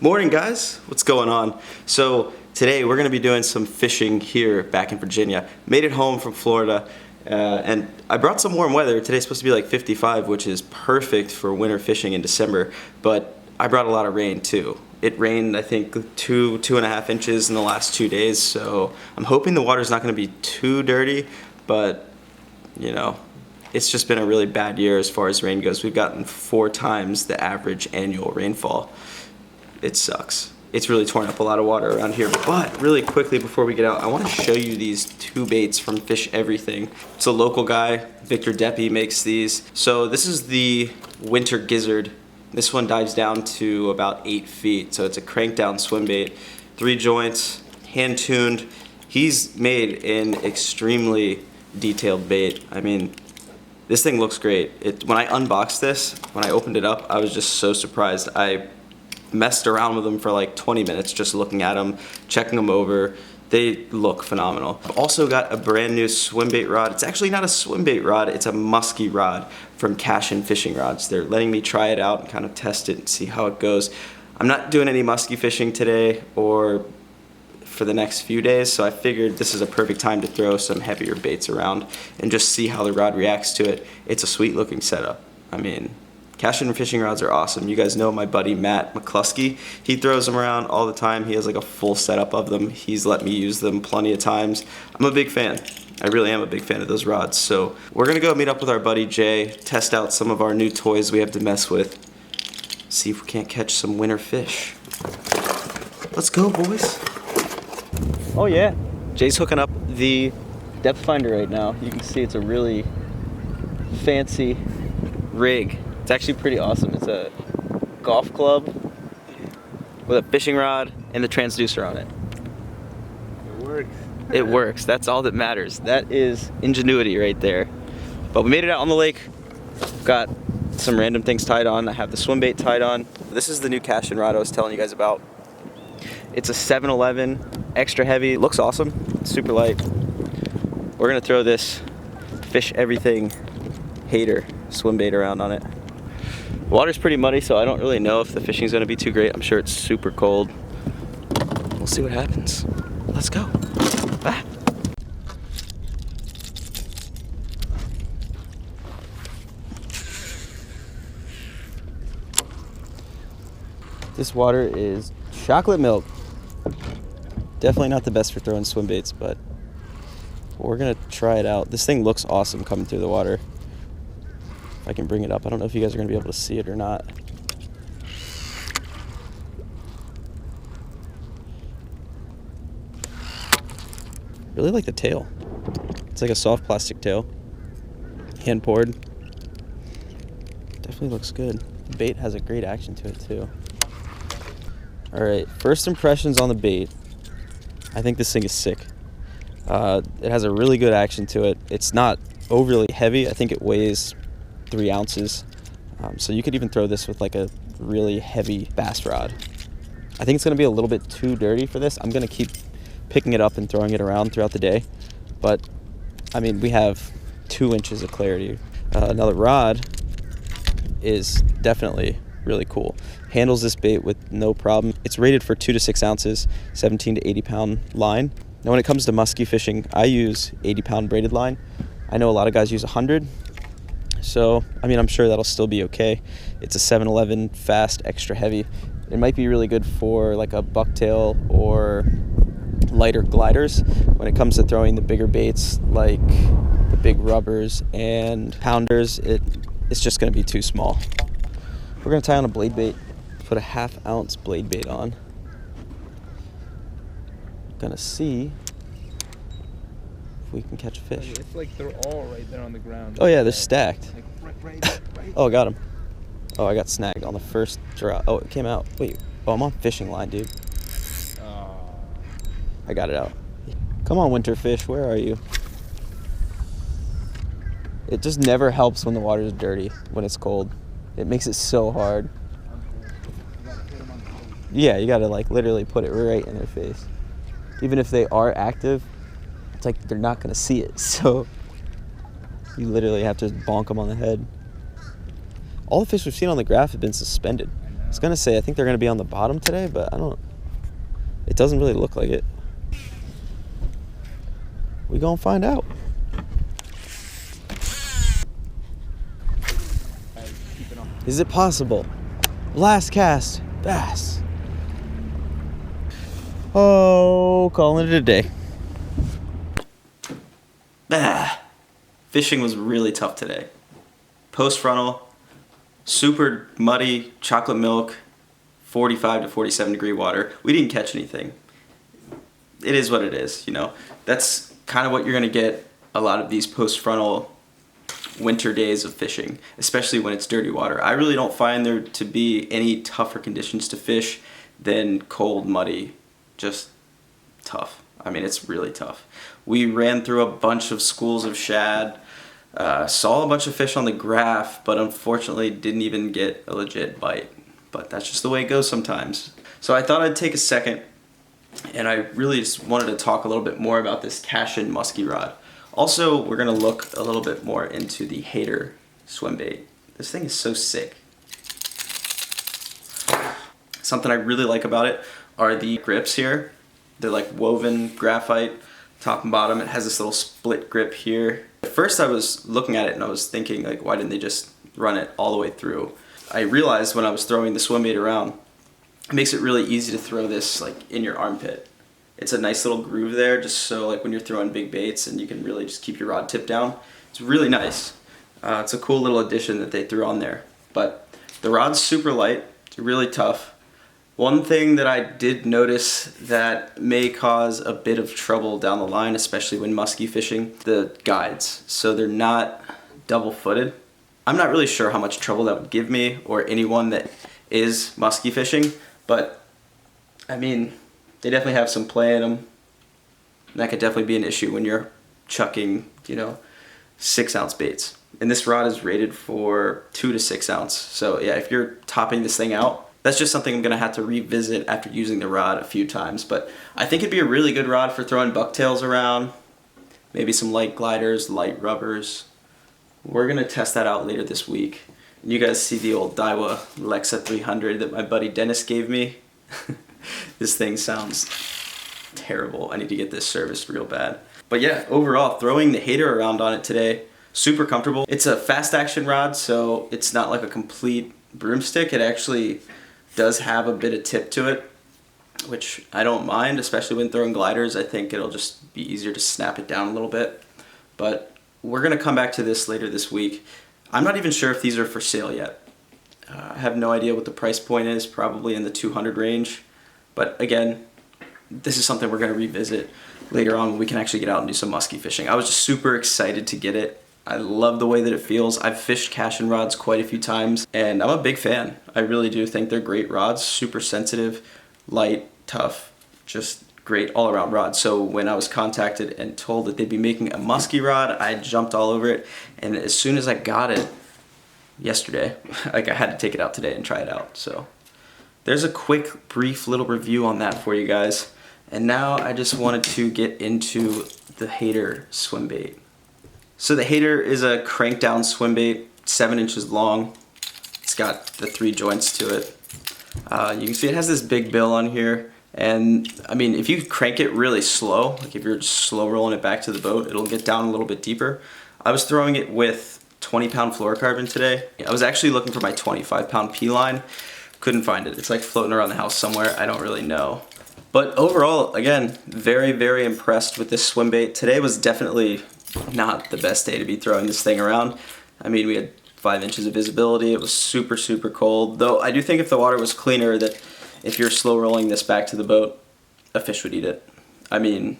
Morning guys, what's going on? So today we're going to be doing some fishing here back in Virginia. Made it home from Florida and I brought some warm weather. Today's supposed to be like 55, which is perfect for winter fishing in December, but I brought a lot of rain too. It rained I think 2.5 inches in the last 2 days, so I'm hoping the water's not going to be too dirty, but you know, it's just been a really bad year as far as rain goes. We've gotten 4 times the average annual rainfall. It sucks. It's really torn up a lot of water around here. But really quickly before we get out, I want to show you these 2 baits from Fish Everything. It's a local guy, Victor Deppy, makes these. So this is the winter gizzard. This one dives down to about 8 feet. So it's a crank down swim bait, 3 joints, hand tuned. He's made an extremely detailed bait. I mean, this thing looks great. When I unboxed this, when I opened it up, I was just so surprised. I messed around with them for like 20 minutes just looking at them, checking them over. They look phenomenal. I've also got a brand new swim bait rod. It's actually not a swim bait rod, it's a musky rod from Cashion fishing rods. They're letting me try it out and kind of test it and see how it goes. I'm not doing any musky fishing today or for the next few days, so I figured this is a perfect time to throw some heavier baits around and just see how the rod reacts to it. It's a sweet looking setup. I mean, Cashion fishing rods are awesome. You guys know my buddy Matt McCluskey. He throws them around all the time. He has like a full setup of them. He's let me use them plenty of times. I'm a big fan. I really am a big fan of those rods. So we're gonna go meet up with our buddy Jay, test out some of our new toys we have to mess with, see if we can't catch some winter fish. Let's go, boys. Oh yeah, Jay's hooking up the depth finder right now. You can see it's a really fancy rig. It's actually pretty awesome. It's a golf club with a fishing rod and the transducer on it. It works. It works. That's all that matters. That is ingenuity right there. But we made it out on the lake. Got some random things tied on. I have the swim bait tied on. This is the new Cashion rod I was telling you guys about. It's a 711, extra heavy. It looks awesome. It's super light. We're gonna throw this Fish Everything HATER swim bait around on it. The water's pretty muddy, so I don't really know if the fishing's gonna be too great. I'm sure it's super cold. We'll see what happens. Let's go. Ah. This water is chocolate milk. Definitely not the best for throwing swim baits, but we're gonna try it out. This thing looks awesome coming through the water. If I can bring it up. I don't know if you guys are gonna be able to see it or not. Really like the tail. It's like a soft plastic tail. Hand poured. Definitely looks good. The bait has a great action to it too. All right, first impressions on the bait. I think this thing is sick. It has a really good action to it. It's not overly heavy. I think it weighs 3 ounces. So you could even throw this with like a really heavy bass rod. I think it's gonna be a little bit too dirty for this. I'm gonna keep picking it up and throwing it around throughout the day. But I mean, we have 2 inches of clarity. Now the rod is definitely really cool. Handles this bait with no problem. It's rated for 2 to 6 ounces, 17 to 80 pound line. Now when it comes to musky fishing, I use 80 pound braided line. I know a lot of guys use 100. So, I mean, I'm sure that'll still be okay. It's a 711 fast, extra heavy. It might be really good for like a bucktail or lighter gliders. When it comes to throwing the bigger baits, like the big rubbers and pounders, it's just gonna be too small. We're gonna tie on a blade bait, put a 1/2 ounce blade bait on. Gonna see we can catch a fish. It's like they're all right there on the ground. Oh yeah, they're stacked. Like right. Oh, I got him. Oh, I got snagged on the first drop. Oh, it came out. Wait. Oh, I'm on fishing line, dude. I got it out. Come on, winter fish. Where are you? It just never helps when the water is dirty, when it's cold. It makes it so hard. Yeah, you gotta like literally put it right in their face. Even if they are active, it's like they're not gonna see it, so you literally have to bonk them on the head. All the fish we've seen on the graph have been suspended. was gonna say I think they're gonna be on the bottom today, but I don't. It doesn't really look like it. We gonna find out. Is it possible? Last cast, bass. Oh, calling it a day. Fishing was really tough today. Post frontal, super muddy, chocolate milk, 45 to 47 degree water. We didn't catch anything. It is what it is, you know. That's kind of what you're gonna get a lot of these post frontal winter days of fishing, especially when it's dirty water. I really don't find there to be any tougher conditions to fish than cold, muddy, just tough. I mean, it's really tough. We ran through a bunch of schools of shad, saw a bunch of fish on the graph, but unfortunately didn't even get a legit bite. But that's just the way it goes sometimes. So I thought I'd take a second, and I really just wanted to talk a little bit more about this Cashion musky rod. Also, we're gonna look a little bit more into the HATER Swimbait. This thing is so sick. Something I really like about it are the grips here. They're like woven graphite, top and bottom. It has this little split grip here. At first I was looking at it and I was thinking, like, why didn't they just run it all the way through? I realized when I was throwing the Swimbait around, it makes it really easy to throw this like in your armpit. It's a nice little groove there, just so like when you're throwing big baits and you can really just keep your rod tip down. It's really nice. It's a cool little addition that they threw on there. But the rod's super light, it's really tough. One thing that I did notice that may cause a bit of trouble down the line, especially when musky fishing, the guides. So they're not double-footed. I'm not really sure how much trouble that would give me or anyone that is musky fishing, but I mean, they definitely have some play in them. And that could definitely be an issue when you're chucking, you know, 6-ounce baits. And this rod is rated for 2 to 6 ounce. So yeah, if you're topping this thing out, that's just something I'm gonna have to revisit after using the rod a few times. But I think it'd be a really good rod for throwing bucktails around, maybe some light gliders, light rubbers. We're gonna test that out later this week. And you guys see the old Daiwa Lexa 300 that my buddy Dennis gave me. This thing sounds terrible. I need to get this serviced real bad. But yeah, overall, throwing the HATER around on it today, super comfortable. It's a fast action rod, so it's not like a complete broomstick. It actually does have a bit of tip to it, which I don't mind, especially when throwing gliders. I think it'll just be easier to snap it down a little bit. But we're gonna come back to this later this week. I'm not even sure if these are for sale yet. I have no idea what the price point is, probably in the 200 range. But again, this is something we're gonna revisit later on when we can actually get out and do some musky fishing. I was just super excited to get it. I love the way that it feels. I've fished Cashion rods quite a few times, and I'm a big fan. I really do think they're great rods, super sensitive, light, tough, just great all-around rods. So when I was contacted and told that they'd be making a musky rod, I jumped all over it, and as soon as I got it yesterday, like I had to take it out today and try it out. So there's a quick, brief little review on that for you guys. And now I just wanted to get into the HATER Swimbait. So the HATER is a crank down swimbait, 7 inches long. It's got the 3 joints to it. You can see it has this big bill on here. And I mean, if you crank it really slow, like if you're just slow rolling it back to the boat, it'll get down a little bit deeper. I was throwing it with 20-pound fluorocarbon today. I was actually looking for my 25-pound P-line. Couldn't find it. It's like floating around the house somewhere. I don't really know. But overall, again, very, very impressed with this swimbait. Today was definitely not the best day to be throwing this thing around. I mean, we had 5 inches of visibility. It was super, super cold. Though I do think if the water was cleaner, that if you're slow rolling this back to the boat, a fish would eat it. I mean,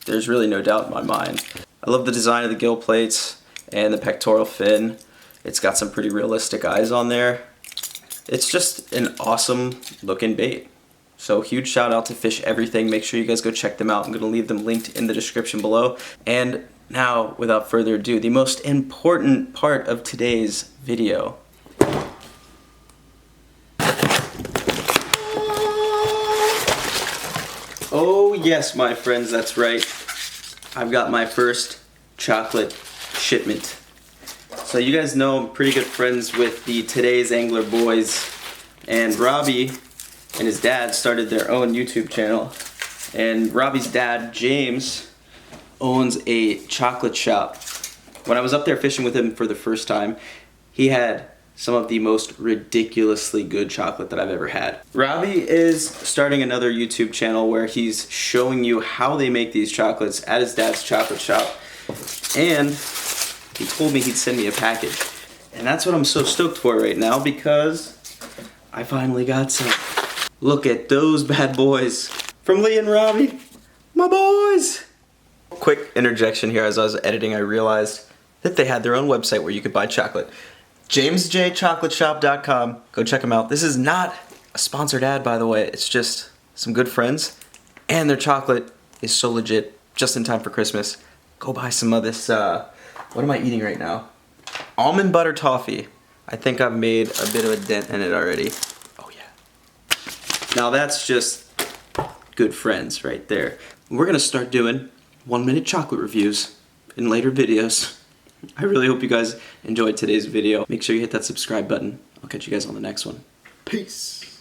there's really no doubt in my mind. I love the design of the gill plates and the pectoral fin. It's got some pretty realistic eyes on there. It's just an awesome looking bait. So huge shout out to Fish Everything. Make sure you guys go check them out. I'm gonna leave them linked in the description below. And now, without further ado, the most important part of today's video. Oh yes, my friends, that's right. I've got my first chocolate shipment. So you guys know I'm pretty good friends with the Today's Angler boys, and Robbie and his dad started their own YouTube channel. And Robbie's dad, James, owns a chocolate shop. When I was up there fishing with him for the first time, he had some of the most ridiculously good chocolate that I've ever had. Robbie is starting another YouTube channel where he's showing you how they make these chocolates at his dad's chocolate shop. And he told me he'd send me a package. And that's what I'm so stoked for right now, because I finally got some. Look at those bad boys. From Lee and Robbie, my boys. Quick interjection here, as I was editing, I realized that they had their own website where you could buy chocolate. JamesJChocolateshop.com. Go check them out. This is not a sponsored ad, by the way. It's just some good friends. And their chocolate is so legit, just in time for Christmas. Go buy some of this, what am I eating right now? Almond butter toffee. I think I've made a bit of a dent in it already. Oh yeah. Now that's just good friends right there. We're gonna start doing 1-minute chocolate reviews in later videos. I really hope you guys enjoyed today's video. Make sure you hit that subscribe button. I'll catch you guys on the next one. Peace.